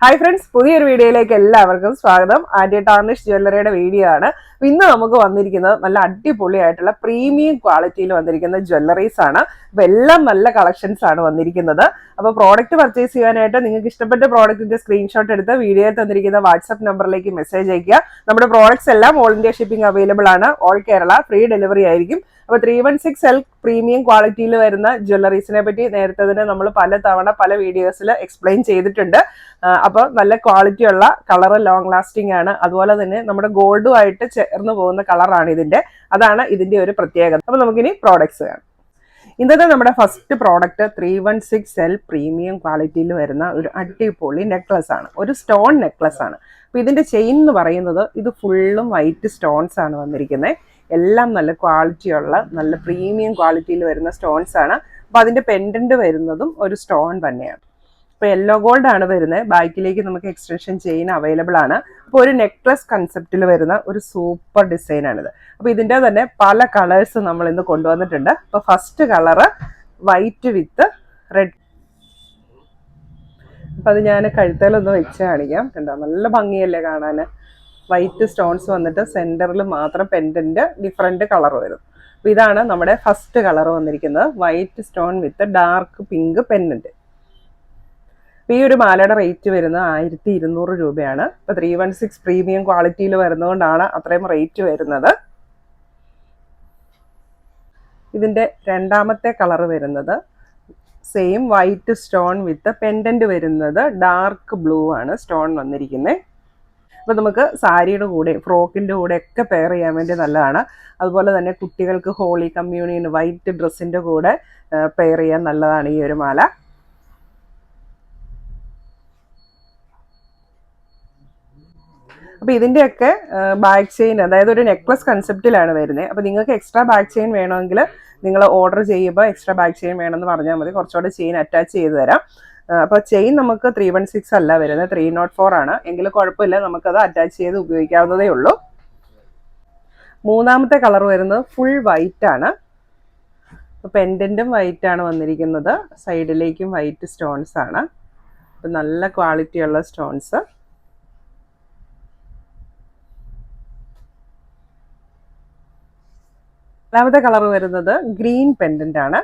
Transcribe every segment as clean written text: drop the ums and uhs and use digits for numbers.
Hi friends, പുതിയൊരു വീഡിയോയിലേക്ക് എല്ലാവർക്കും സ്വാഗതം. ആന്റി ടാർണിഷ് ജ്വല്ലറിയുടെ വീഡിയോ ആണ്. ഇന്ന് നമുക്ക് വന്നിരിക്കുന്നത് നല്ല അടിപൊളിയായിട്ടുള്ള പ്രീമിയം ക്വാളിറ്റിയിൽ വന്നിരിക്കുന്ന ജ്വല്ലറീസ് ആണ്. അപ്പൊ എല്ലാം നല്ല കളക്ഷൻസ് ആണ് വന്നിരിക്കുന്നത്. അപ്പോൾ പ്രോഡക്റ്റ് പർച്ചേസ് ചെയ്യാനായിട്ട് നിങ്ങൾക്ക് ഇഷ്ടപ്പെട്ട പ്രോഡക്റ്റിന്റെ സ്ക്രീൻഷോട്ട് എടുത്ത് വീഡിയോയിൽ തന്നിരിക്കുന്ന വാട്സ്ആപ്പ് നമ്പറിലേക്ക് മെസ്സേജ് അയക്കുക. നമ്മുടെ പ്രോഡക്ട്സ് എല്ലാം ഓൾ ഇന്ത്യ ഷിപ്പിംഗ് അവൈലബിൾ ആണ്. ഓൾ കേരള ഫ്രീ ഡെലിവറി ആയിരിക്കും. അപ്പോൾ 316L പ്രീമിയം ക്വാളിറ്റിയിൽ വരുന്ന ജ്വല്ലറീസിനെ പറ്റി നേരത്തെ തന്നെ നമ്മൾ പല തവണ പല വീഡിയോസിൽ എക്സ്പ്ലെയിൻ ചെയ്തിട്ടുണ്ട്. അപ്പോൾ നല്ല ക്വാളിറ്റി ഉള്ള കളർ, ലോങ് ലാസ്റ്റിംഗ് ആണ്. അതുപോലെ തന്നെ നമ്മുടെ ഗോൾഡുമായിട്ട് ചേർന്ന് പോകുന്ന കളറാണ് അതാണ് ഇതിന്റെ ഒരു പ്രത്യേകത. അപ്പോൾ നമുക്കിനി പ്രോഡക്ട്സ് കാണാം. ഇന്നത്തെ നമ്മുടെ ഫസ്റ്റ് പ്രോഡക്റ്റ് 316L പ്രീമിയം ക്വാളിറ്റിയിൽ വരുന്ന ഒരു അടിപൊളി നെക്ലസ് ആണ്. ഒരു സ്റ്റോൺ നെക്ലസ് ആണ്. അപ്പോൾ ഇതിന്റെ ചെയിൻ എന്ന് പറയുന്നത് ഇത് ഫുള്ളും വൈറ്റ് സ്റ്റോൺസ് ആണ് വന്നിരിക്കുന്നത്. എല്ലാം നല്ല ക്വാളിറ്റിയുള്ള നല്ല പ്രീമിയം ക്വാളിറ്റിയിൽ വരുന്ന സ്റ്റോൺസ് ആണ്. അപ്പോൾ അതിന്റെ പെൻഡന്റ് വരുന്നതും ഒരു സ്റ്റോൺ തന്നെയാണ്. ഇപ്പോൾ യെല്ലോ ഗോൾഡ് ആണ് വരുന്നത്. ബാക്കിലേക്ക് നമുക്ക് എക്സ്റ്റൻഷൻ ചെയിൻ അവൈലബിൾ ആണ്. അപ്പോൾ ഒരു നെക്ലസ് കൺസെപ്റ്റിൽ വരുന്ന ഒരു സൂപ്പർ ഡിസൈൻ ആണിത്. അപ്പോൾ ഇതിൻ്റെ തന്നെ പല കളേഴ്സ് നമ്മൾ ഇന്ന് കൊണ്ടുവന്നിട്ടുണ്ട്. അപ്പോൾ first colour white with red. അപ്പോൾ അത് ഞാൻ കഴുത്തേലൊന്ന് വെച്ച് കാണിക്കാം. കണ്ടോ, നല്ല ഭംഗിയല്ലേ കാണാൻ. വൈറ്റ് സ്റ്റോൺസ് വന്നിട്ട് സെൻറ്ററിൽ മാത്രം പെൻഡന്റ് ഡിഫറെൻറ്റ് കളർ വരും. അപ്പോൾ ഇതാണ് നമ്മുടെ ഫസ്റ്റ് കളർ വന്നിരിക്കുന്നത്, വൈറ്റ് സ്റ്റോൺ വിത്ത് ഡാർക്ക് പിങ്ക് പെൻഡന്റ്. ഈ ഒരു മാലയുടെ റേറ്റ് വരുന്നത് 1200 രൂപയാണ്. ഇപ്പോൾ 316 പ്രീമിയം ക്വാളിറ്റിയിൽ വരുന്നതുകൊണ്ടാണ് അത്രയും റേറ്റ് വരുന്നത്. ഇതിൻ്റെ രണ്ടാമത്തെ കളർ വരുന്നത് സെയിം വൈറ്റ് സ്റ്റോൺ വിത്ത് പെൻഡന്റ് വരുന്നത് ഡാർക്ക് ബ്ലൂ ആണ് സ്റ്റോൺ വന്നിരിക്കുന്നത്. അപ്പോൾ നമുക്ക് സാരിയുടെ കൂടെ ഫ്രോക്കിൻ്റെ കൂടെ ഒക്കെ പെയർ ചെയ്യാൻ വേണ്ടി നല്ലതാണ്. അതുപോലെ തന്നെ കുട്ടികൾക്ക് ഹോളി കമ്മ്യൂണിയൻ വൈറ്റ് ഡ്രസ്സിൻ്റെ കൂടെ പെയർ ചെയ്യാൻ നല്ലതാണ് ഈ ഒരു മാല. അപ്പോൾ ഇതിൻ്റെയൊക്കെ ബാക്ക് ചെയിൻ, അതായത് ഒരു നെക്ലസ് കൺസെപ്റ്റിലാണ് വരുന്നത്. അപ്പോൾ നിങ്ങൾക്ക് എക്സ്ട്രാ ബാക്ക് ചെയിൻ വേണമെങ്കിൽ നിങ്ങൾ ഓർഡർ ചെയ്യുമ്പോൾ എക്സ്ട്രാ ബാക്ക് ചെയിൻ വേണമെന്ന് പറഞ്ഞാൽ മതി, കുറച്ചുകൂടെ ചെയിൻ അറ്റാച്ച് ചെയ്ത് തരാം. അപ്പോൾ ചെയിൻ നമുക്ക് 316 അല്ല വരുന്നത്, 304 ആണ്. എങ്കിലും കുഴപ്പമില്ല, നമുക്കത് അറ്റാച്ച് ചെയ്ത് ഉപയോഗിക്കാവുന്നതേ ഉള്ളൂ. മൂന്നാമത്തെ കളർ വരുന്നത് ഫുൾ വൈറ്റ് ആണ്. അപ്പോൾ പെൻഡൻറ്റും വൈറ്റ് ആണ് വന്നിരിക്കുന്നത്, സൈഡിലേക്കും വൈറ്റ് സ്റ്റോൺസ് ആണ്. അപ്പോൾ നല്ല ക്വാളിറ്റിയുള്ള സ്റ്റോൺസ്. രണ്ടാമത്തെ കളർ വരുന്നത് ഗ്രീൻ പെൻഡന്റ് ആണ്.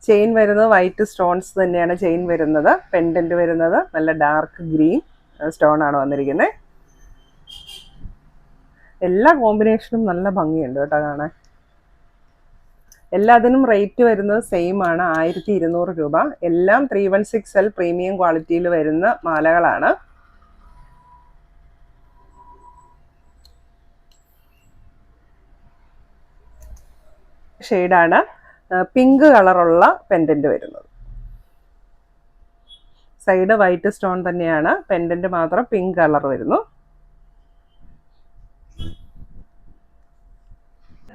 ചെയിൻ വരുന്നത് വൈറ്റ് സ്റ്റോൺസ് തന്നെയാണ് ചെയിൻ വരുന്നത്. പെൻഡന്റ് വരുന്നത് നല്ല ഡാർക്ക് ഗ്രീൻ സ്റ്റോൺ ആണ് വന്നിരിക്കുന്നത്. എല്ലാ കോമ്പിനേഷനും നല്ല ഭംഗിയുണ്ട് കേട്ടോ കാണാൻ. എല്ലാത്തിനും റേറ്റ് വരുന്നത് സെയിം ആണ്, 1200 രൂപ. എല്ലാം 316L പ്രീമിയം ക്വാളിറ്റിയിൽ വരുന്ന മാലകളാണ്. ഷെയ്ഡാണ് പിങ്ക് കളറുള്ള പെൻഡന്റ് വരുന്നത്. സൈഡ് വൈറ്റ് സ്റ്റോൺ തന്നെയാണ്, പെൻഡന്റ് മാത്രം പിങ്ക് കളർ വരുന്നു.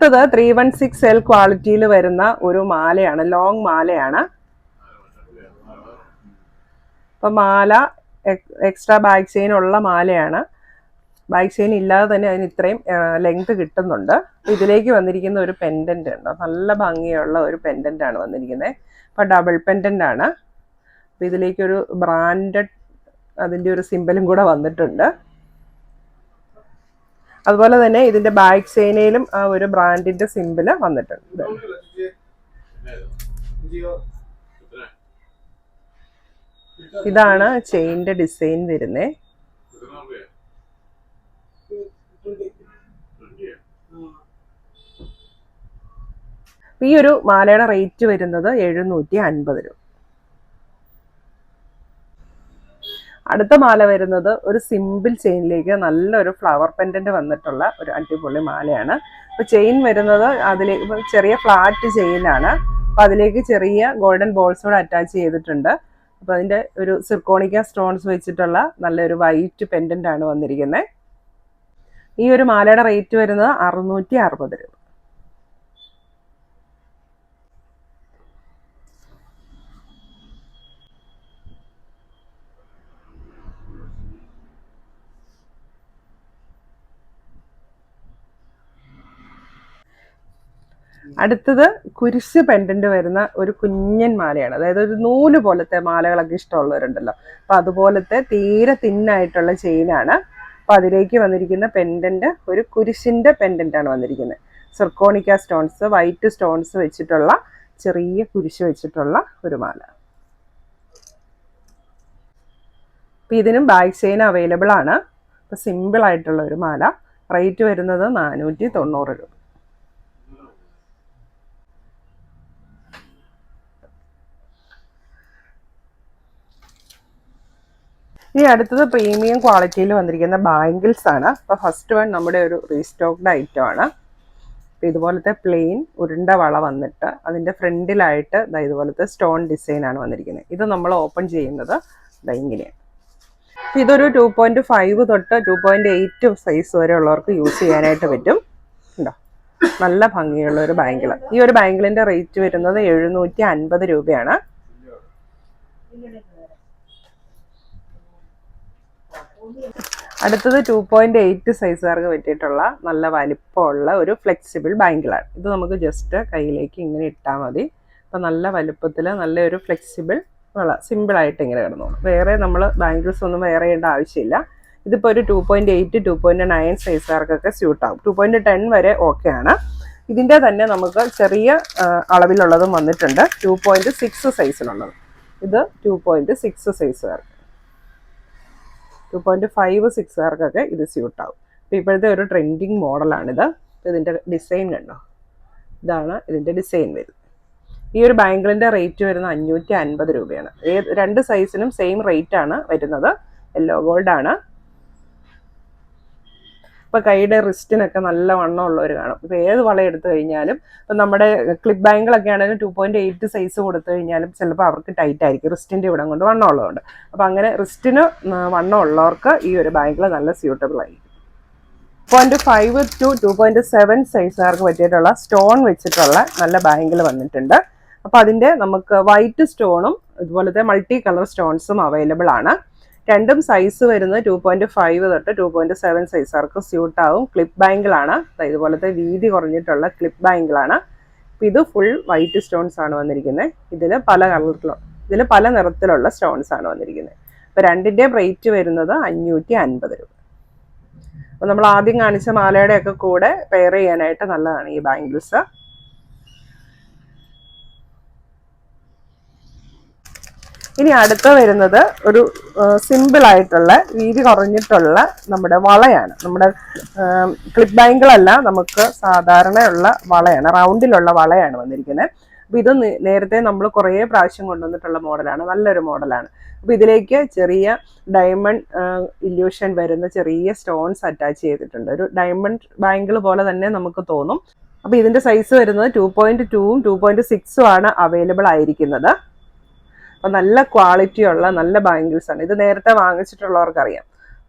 അടുത്തത് 316L ക്വാളിറ്റിയിൽ വരുന്ന ഒരു മാലയാണ്, ലോങ് മാലയാണ്. അപ്പം മാല എക്സ്ട്രാ ബാക്ക് ചെയിൻ ഉള്ള മാലയാണ്. ബാക്ക് ചെയിൻ ഇല്ലാതെ തന്നെ അതിന് ഇത്രയും ലെങ്ത് കിട്ടുന്നുണ്ട്. ഇതിലേക്ക് വന്നിരിക്കുന്ന ഒരു പെൻഡന്റ് ഉണ്ട്, നല്ല ഭംഗിയുള്ള ഒരു പെൻഡന്റ് ആണ് വന്നിരിക്കുന്നത്. അപ്പോൾ ഡബിൾ പെൻഡന്റ് ആണ്. അപ്പോൾ ഇതിലേക്കൊരു ബ്രാൻഡഡ് അതിൻ്റെ ഒരു സിമ്പലും കൂടെ വന്നിട്ടുണ്ട്. അതുപോലെ തന്നെ ഇതിൻ്റെ ബാക്ക് ചെയിനിലും ആ ഒരു ബ്രാൻഡിന്റെ സിമ്പിള് വന്നിട്ടുണ്ട്. ഇതാണ് ചെയിനിന്റെ ഡിസൈൻ വരുന്നത്. ഈ ഒരു മാലയുടെ റേറ്റ് വരുന്നത് 750 രൂപ. അടുത്ത മാല വരുന്നത് ഒരു സിമ്പിൾ ചെയിനിലേക്ക് നല്ലൊരു ഫ്ലവർ പെൻഡന്റ് വന്നിട്ടുള്ള ഒരു അടിപൊളി മാലയാണ്. അപ്പോൾ ചെയിൻ വരുന്നത് അതിലേക്ക് ചെറിയ ഫ്ലാറ്റ് ചെയിനാണ്. അപ്പോൾ അതിലേക്ക് ചെറിയ ഗോൾഡൻ ബോൾസ് കൂടെ അറ്റാച്ച് ചെയ്തിട്ടുണ്ട്. അപ്പോൾ അതിൻ്റെ ഒരു സിർക്കോണിക്ക സ്റ്റോൺസ് വെച്ചിട്ടുള്ള നല്ലൊരു വൈറ്റ് പെൻഡന്റ് ആണ് വന്നിരിക്കുന്നത്. ഈ ഒരു മാലയുടെ റേറ്റ് വരുന്നത് 660 രൂപ. അടുത്തത് കുരിശ് പെൻഡന്റ് വരുന്ന ഒരു കുഞ്ഞൻ മാലയാണ്. അതായത് ഒരു നൂല് പോലത്തെ മാലകളൊക്കെ ഇഷ്ടമുള്ളവരുണ്ടല്ലോ, അപ്പൊ അതുപോലത്തെ തീരെ തിന്നായിട്ടുള്ള ചെയിനാണ്. അപ്പൊ അതിലേക്ക് വന്നിരിക്കുന്ന പെൻഡന്റ് ഒരു കുരിശിന്റെ പെൻഡന്റ് ആണ് വന്നിരിക്കുന്നത്. സിർക്കോണിക്ക സ്റ്റോൺസ്, വൈറ്റ് സ്റ്റോൺസ് വെച്ചിട്ടുള്ള ചെറിയ കുരിശ് വെച്ചിട്ടുള്ള ഒരു മാല. അപ്പൊ ഇതിനും ബാക്ക് ചെയിൻ അവൈലബിൾ ആണ്. അപ്പൊ സിമ്പിൾ ആയിട്ടുള്ള ഒരു മാല. റേറ്റ് വരുന്നത് 490 രൂപ. ഇനി അടുത്തത് പ്രീമിയം ക്വാളിറ്റിയിൽ വന്നിരിക്കുന്ന ബാംഗിൾസ് ആണ്. അപ്പോൾ ഫസ്റ്റ് വൺ നമ്മുടെ ഒരു റീസ്റ്റോക്ഡ് ഐറ്റം ആണ്. ഇതുപോലത്തെ പ്ലെയിൻ ഉരുണ്ട വള വന്നിട്ട് അതിൻ്റെ ഫ്രണ്ടിലായിട്ട് ഇതുപോലത്തെ സ്റ്റോൺ ഡിസൈൻ ആണ് വന്നിരിക്കുന്നത്. ഇത് നമ്മൾ ഓപ്പൺ ചെയ്യുന്നത് ഇങ്ങനെയാണ്. ഇതൊരു 2.5 തൊട്ട് 2.8 സൈസ് വരെ ഉള്ളവർക്ക് യൂസ് ചെയ്യാനായിട്ട് പറ്റും. ഉണ്ടോ, നല്ല ഭംഗിയുള്ള ഒരു ബാംഗിൾ. ഈ ഒരു ബാംഗിളിൻ്റെ റേറ്റ് വരുന്നത് 750 രൂപയാണ്. അടുത്തത് 2.8 സൈസുകാർക്ക് പറ്റിയിട്ടുള്ള നല്ല വലിപ്പമുള്ള ഒരു ഫ്ലെക്സിബിൾ ബാംഗിളാണ്. ഇത് നമുക്ക് ജസ്റ്റ് കയ്യിലേക്ക് ഇങ്ങനെ ഇട്ടാൽ മതി. അപ്പം നല്ല വലുപ്പത്തിൽ നല്ലൊരു ഫ്ലെക്സിബിൾ സിമ്പിളായിട്ട് ഇങ്ങനെ കിടന്നോളൂ. വേറെ നമ്മൾ ബാംഗിൾസ് ഒന്നും വേറെ ചെയ്യേണ്ട ആവശ്യമില്ല. ഇതിപ്പോൾ ഒരു 2.8 2.9 സൈസുകാർക്കൊക്കെ സ്യൂട്ടാകും. 2.10 വരെ ഓക്കെ ആണ്. ഇതിൻ്റെ തന്നെ നമുക്ക് ചെറിയ അളവിലുള്ളതും വന്നിട്ടുണ്ട്, 2.6 സൈസിലുള്ളത്. ഇത് 2.6 സൈസുകാർക്ക്, 2.5 6കാർക്കൊക്കെ ഇത് സ്യൂട്ടാവും. അപ്പോൾ ഇപ്പോഴത്തെ ഒരു ട്രെൻഡിങ് മോഡലാണിത്. ഇതിൻ്റെ ഡിസൈൻ കണ്ടോ, ഇതാണ് ഇതിൻ്റെ ഡിസൈൻ വരുന്നത്. ഈ ഒരു ബാംഗിളിൻ്റെ റേറ്റ് വരുന്നത് 550 രൂപയാണ്. രണ്ട് സൈസിനും സെയിം റേറ്റ് ആണ് വരുന്നത്. യെല്ലോ ഗോൾഡ് ആണ്. ഇപ്പോൾ കൈയുടെ റിസ്റ്റിനൊക്കെ നല്ല വണ്ണമുള്ളവർ കാണും. ഇപ്പോൾ ഏത് വള എടുത്തു കഴിഞ്ഞാലും, ഇപ്പം നമ്മുടെ ക്ലിപ്പ് ബാങ്കിളൊക്കെ ആണെങ്കിലും 2.8 സൈസ് കൊടുത്തു കഴിഞ്ഞാലും ചിലപ്പോൾ അവർക്ക് ടൈറ്റ് ആയിരിക്കും, റിസ്റ്റിൻ്റെ ഇവിടം കൊണ്ട് വണ്ണമുള്ളതുകൊണ്ട്. അപ്പോൾ അങ്ങനെ റിസ്റ്റിന് വണ്ണമുള്ളവർക്ക് ഈ ഒരു ബാങ്കിൾ നല്ല സ്യൂട്ടബിൾ ആയിരിക്കും. 2.5 to 2.7 സൈസുകാർക്ക് പറ്റിയിട്ടുള്ള സ്റ്റോൺ വെച്ചിട്ടുള്ള നല്ല ബാങ്കിൾ വന്നിട്ടുണ്ട്. അപ്പോൾ അതിൻ്റെ നമുക്ക് വൈറ്റ് സ്റ്റോണും ഇതുപോലത്തെ മൾട്ടി കളർ സ്റ്റോൺസും അവൈലബിൾ ആണ്. രണ്ടും സൈസ് വരുന്നത് 2.5 തൊട്ട് 2.7 സൈസുകാർക്ക് സ്യൂട്ടാവും. ക്ലിപ്പ് ബാങ്കിളാണ്, ഇതുപോലത്തെ വീതി കുറഞ്ഞിട്ടുള്ള ക്ലിപ്പ് ബാങ്കിളാണ്. ഇത് ഫുൾ വൈറ്റ് സ്റ്റോൺസ് ആണ് വന്നിരിക്കുന്നത്. ഇതിൽ പല നിറത്തിലുള്ള സ്റ്റോൺസ് ആണ് വന്നിരിക്കുന്നത്. അപ്പോൾ രണ്ടിൻ്റെയും റേറ്റ് വരുന്നത് 550 രൂപ. അപ്പോൾ നമ്മൾ ആദ്യം കാണിച്ച മാലയുടെയൊക്കെ കൂടെ പെയർ ചെയ്യാനായിട്ട് നല്ലതാണ് ഈ ബാംഗിൾസ്. ഇനി അടുത്ത വരുന്നത് ഒരു സിമ്പിൾ ആയിട്ടുള്ള വീതി കുറഞ്ഞിട്ടുള്ള നമ്മുടെ വളയാണ്. നമ്മുടെ ക്ലിപ്പ് ബാങ്കിളല്ല, നമുക്ക് സാധാരണയുള്ള വളയാണ്, റൗണ്ടിലുള്ള വളയാണ് വന്നിരിക്കുന്നത്. അപ്പോൾ ഇത് നേരത്തെ നമ്മൾ കുറേ പ്രാവശ്യം കൊണ്ടുവന്നിട്ടുള്ള മോഡലാണ്, നല്ലൊരു മോഡലാണ്. അപ്പോൾ ഇതിലേക്ക് ചെറിയ ഡയമണ്ട് ഇല്യൂഷൻ വരുന്ന ചെറിയ സ്റ്റോൺസ് അറ്റാച്ച് ചെയ്തിട്ടുണ്ട്. ഒരു ഡയമണ്ട് ബാങ്കിൾ പോലെ തന്നെ നമുക്ക് തോന്നും. അപ്പോൾ ഇതിൻ്റെ സൈസ് വരുന്നത് 2.2ഉം 2.6ഉം ആണ് അവൈലബിൾ ആയിരിക്കുന്നത്. അപ്പം നല്ല ക്വാളിറ്റിയുള്ള നല്ല ബാംഗിൾസാണ്. ഇത് നേരത്തെ വാങ്ങിച്ചിട്ടുള്ളവർക്കറിയാം,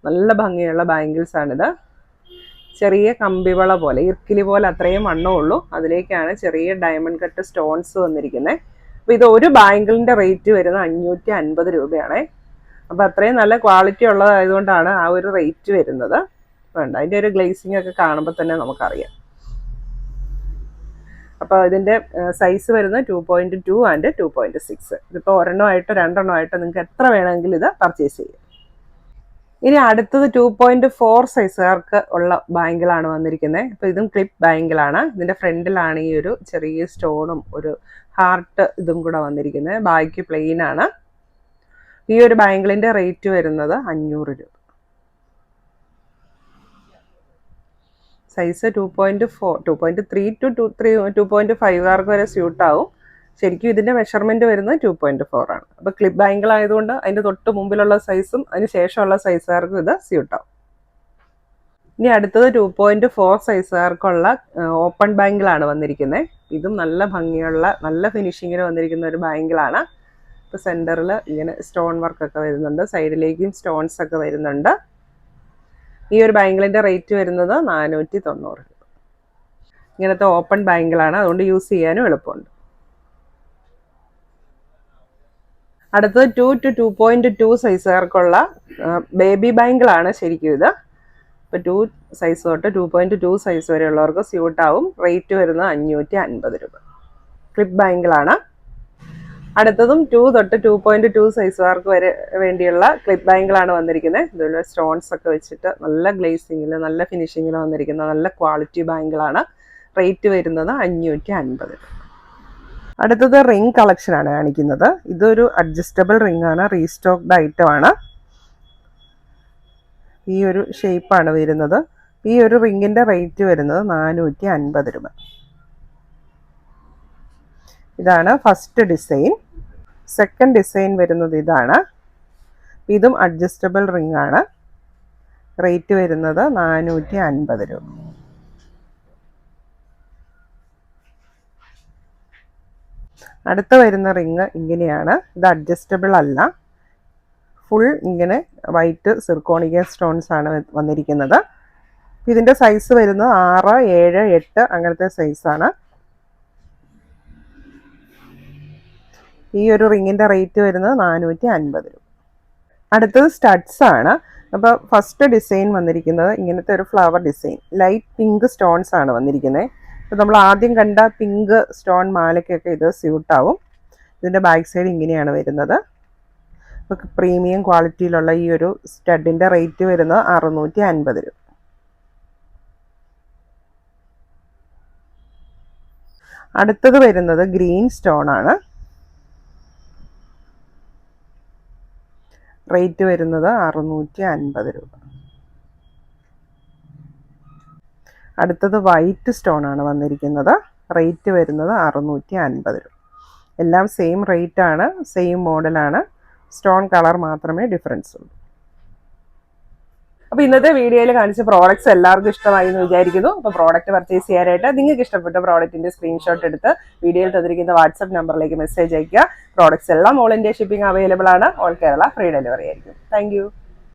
നല്ല ഭംഗിയുള്ള ബാംഗിൾസാണിത്. ചെറിയ കമ്പിവള പോലെ, ഇർക്കിലി പോലെ അത്രയും വണ്ണമുള്ളൂ. അതിലേക്കാണ് ചെറിയ ഡയമണ്ട് കട്ട് സ്റ്റോൺസ് വന്നിരിക്കുന്നത്. അപ്പോൾ ഇത് ഒരു ബാംഗിളിൻ്റെ റേറ്റ് വരുന്നത് 550 രൂപയാണേ. അപ്പോൾ അത്രയും നല്ല ക്വാളിറ്റി ഉള്ളതായതുകൊണ്ടാണ് ആ ഒരു റേറ്റ് വരുന്നത്. വേണ്ട, അതിൻ്റെ ഒരു ഗ്ലേസിംഗ് ഒക്കെ കാണുമ്പോൾ തന്നെ നമുക്കറിയാം. അപ്പോൾ ഇതിൻ്റെ സൈസ് വരുന്നത് 2.2 ആൻഡ് 2.6. ഇതിപ്പോൾ ഒരെണ്ണമായിട്ടോ രണ്ടെണ്ണമായിട്ടോ നിങ്ങൾക്ക് എത്ര വേണമെങ്കിലും ഇത് പർച്ചേസ് ചെയ്യാം. ഇനി അടുത്തത് 2.4 സൈസുകാർക്ക് ഉള്ള ബാങ്കിളാണ് വന്നിരിക്കുന്നത്. അപ്പോൾ ഇതും ക്ലിപ്പ് ബാങ്കിളാണ്. ഇതിൻ്റെ ഫ്രണ്ടിലാണ് ഈ ഒരു ചെറിയ സ്റ്റോണും ഒരു ഹാർട്ട് ഇതും കൂടെ വന്നിരിക്കുന്നത്. ബാക്കി പ്ലെയിൻ ആണ്. ഈ ഒരു ബാങ്കിളിൻ്റെ റേറ്റ് വരുന്നത് 500 രൂപ. സൈസ് 2.4, 2.3 to 2.5കാർക്ക് വരെ സ്യൂട്ടാവും. ശരിക്കും ഇതിൻ്റെ മെഷർമെൻറ്റ് വരുന്നത് 2.4 ആണ്. അപ്പോൾ ക്ലിപ്പ് ബാങ്കിൾ ആയതുകൊണ്ട് അതിൻ്റെ തൊട്ട് മുമ്പിലുള്ള സൈസും അതിന് ശേഷമുള്ള സൈസുകാർക്കും ഇത് സ്യൂട്ടാവും. ഇനി അടുത്തത് 2.4 സൈസുകാർക്കുള്ള ഓപ്പൺ ബാങ്കിളാണ് വന്നിരിക്കുന്നത്. ഇതും നല്ല ഭംഗിയുള്ള നല്ല ഫിനിഷിങ്ങിൽ വന്നിരിക്കുന്ന ഒരു ബാങ്കിളാണ്. ഇപ്പോൾ സെൻറ്ററിൽ ഇങ്ങനെ സ്റ്റോൺ വർക്കൊക്കെ വരുന്നുണ്ട്, സൈഡിലേക്കും സ്റ്റോൺസ് ഒക്കെ വരുന്നുണ്ട്. ഈ ഒരു ബാങ്കിളിൻ്റെ റേറ്റ് വരുന്നത് 490 രൂപ. ഇങ്ങനത്തെ ഓപ്പൺ ബാങ്കിളാണ്, അതുകൊണ്ട് യൂസ് ചെയ്യാനും എളുപ്പമുണ്ട്. അടുത്തത് 2 to 2.2 സൈസുകാർക്കുള്ള ബേബി ബാങ്കിളാണ് ശരിക്കും ഇത്. ഇപ്പോൾ 2 സൈസ് തൊട്ട് 2.2 സൈസ് വരെയുള്ളവർക്ക് സ്യൂട്ടാവും. റേറ്റ് വരുന്നത് 550 രൂപ. ക്ലിപ്പ് ബാങ്കിളാണ്. അടുത്തതും 2 തൊട്ട് 2.2 സൈസുകാർക്ക് വരെ വേണ്ടിയുള്ള ക്ലിപ്പ് ബാങ്കിളാണ് വന്നിരിക്കുന്നത്. ഇതുപോലെ സ്റ്റോൺസ് ഒക്കെ വെച്ചിട്ട് നല്ല ഗ്ലേസിങ്ങിൽ നല്ല ഫിനിഷിങ്ങിൽ വന്നിരിക്കുന്ന നല്ല ക്വാളിറ്റി ബാങ്കിളാണ്. റേറ്റ് വരുന്നത് 550 രൂപ. അടുത്തത് റിംഗ് കളക്ഷനാണ് കാണിക്കുന്നത്. ഇതൊരു അഡ്ജസ്റ്റബിൾ റിംഗ് ആണ്, റീസ്റ്റോക്ഡ് ഐറ്റം ആണ്. ഈ ഒരു ഷേപ്പാണ് വരുന്നത്. ഈ ഒരു റിങ്ങിൻ്റെ റേറ്റ് വരുന്നത് 450 രൂപ. ഇതാണ് ഫസ്റ്റ് ഡിസൈൻ. സെക്കൻഡ് ഡിസൈൻ വരുന്നത് ഇതാണ്. ഇതും അഡ്ജസ്റ്റബിൾ റിംഗ് ആണ്. റേറ്റ് വരുന്നത് 450 രൂപ. അടുത്ത വരുന്ന റിങ് ഇങ്ങനെയാണ്. ഇത് അഡ്ജസ്റ്റബിൾ അല്ല, ഫുൾ ഇങ്ങനെ വൈറ്റ് സിർക്കോണിയ സ്റ്റോൺസ് ആണ് വന്നിരിക്കുന്നത്. ഇതിൻ്റെ സൈസ് വരുന്നത് 6, 7, 8 അങ്ങനത്തെ സൈസാണ്. ഈ ഒരു റിങ്ങിൻ്റെ റേറ്റ് വരുന്നത് 450 രൂപ. അടുത്തത് സ്റ്റഡ്സ് ആണ്. അപ്പോൾ ഫസ്റ്റ് ഡിസൈൻ വന്നിരിക്കുന്നത് ഇങ്ങനത്തെ ഒരു flower design, light pink stones ആണ് വന്നിരിക്കുന്നത്. അപ്പോൾ നമ്മൾ ആദ്യം കണ്ട പിങ്ക് സ്റ്റോൺ മാലയ്ക്കൊക്കെ ഇത് സ്യൂട്ടാവും. ഇതിൻ്റെ ബാക്ക് സൈഡ് ഇങ്ങനെയാണ് വരുന്നത്. അപ്പോൾ പ്രീമിയം ക്വാളിറ്റിയിലുള്ള ഈ ഒരു സ്റ്റഡിൻ്റെ റേറ്റ് വരുന്നത് 650 രൂപ. അടുത്തത് വരുന്നത് ഗ്രീൻ സ്റ്റോൺ ആണ്. റേറ്റ് വരുന്നത് 650 രൂപ. അടുത്തത് വൈറ്റ് സ്റ്റോൺ ആണ് വന്നിരിക്കുന്നത്. റേറ്റ് വരുന്നത് 650 രൂപ. എല്ലാം സെയിം റേറ്റ് ആണ്, സെയിം മോഡലാണ്. സ്റ്റോൺ കളർ മാത്രമേ ഡിഫറൻസ് ഉള്ളൂ. അപ്പോൾ ഇന്നത്തെ വീഡിയോയിൽ കാണിച്ച പ്രോഡക്റ്റ്സ് എല്ലാവർക്കും ഇഷ്ടമായി എന്ന് വിചാരിക്കുന്നു. അപ്പോൾ പ്രോഡക്റ്റ് പർച്ചേസ് ചെയ്യാനായിട്ട് നിങ്ങൾക്ക് ഇഷ്ടപ്പെട്ട പ്രോഡക്റ്റിൻ്റെ സ്ക്രീൻഷോട്ട് എടുത്ത് വീഡിയോയിൽ തന്നിരിക്കുന്ന വാട്സപ്പ് നമ്പറിലേക്ക് മെസ്സേജ് അയയ്ക്കുക. പ്രോഡക്റ്റ്സ് എല്ലാം ഓൾ ഇന്ത്യ ഷിപ്പിംഗ് അവൈലബിൾ ആണ്. ഓൾ കേരള ഫ്രീ ഡെലിവറി ആയിരിക്കും. താങ്ക്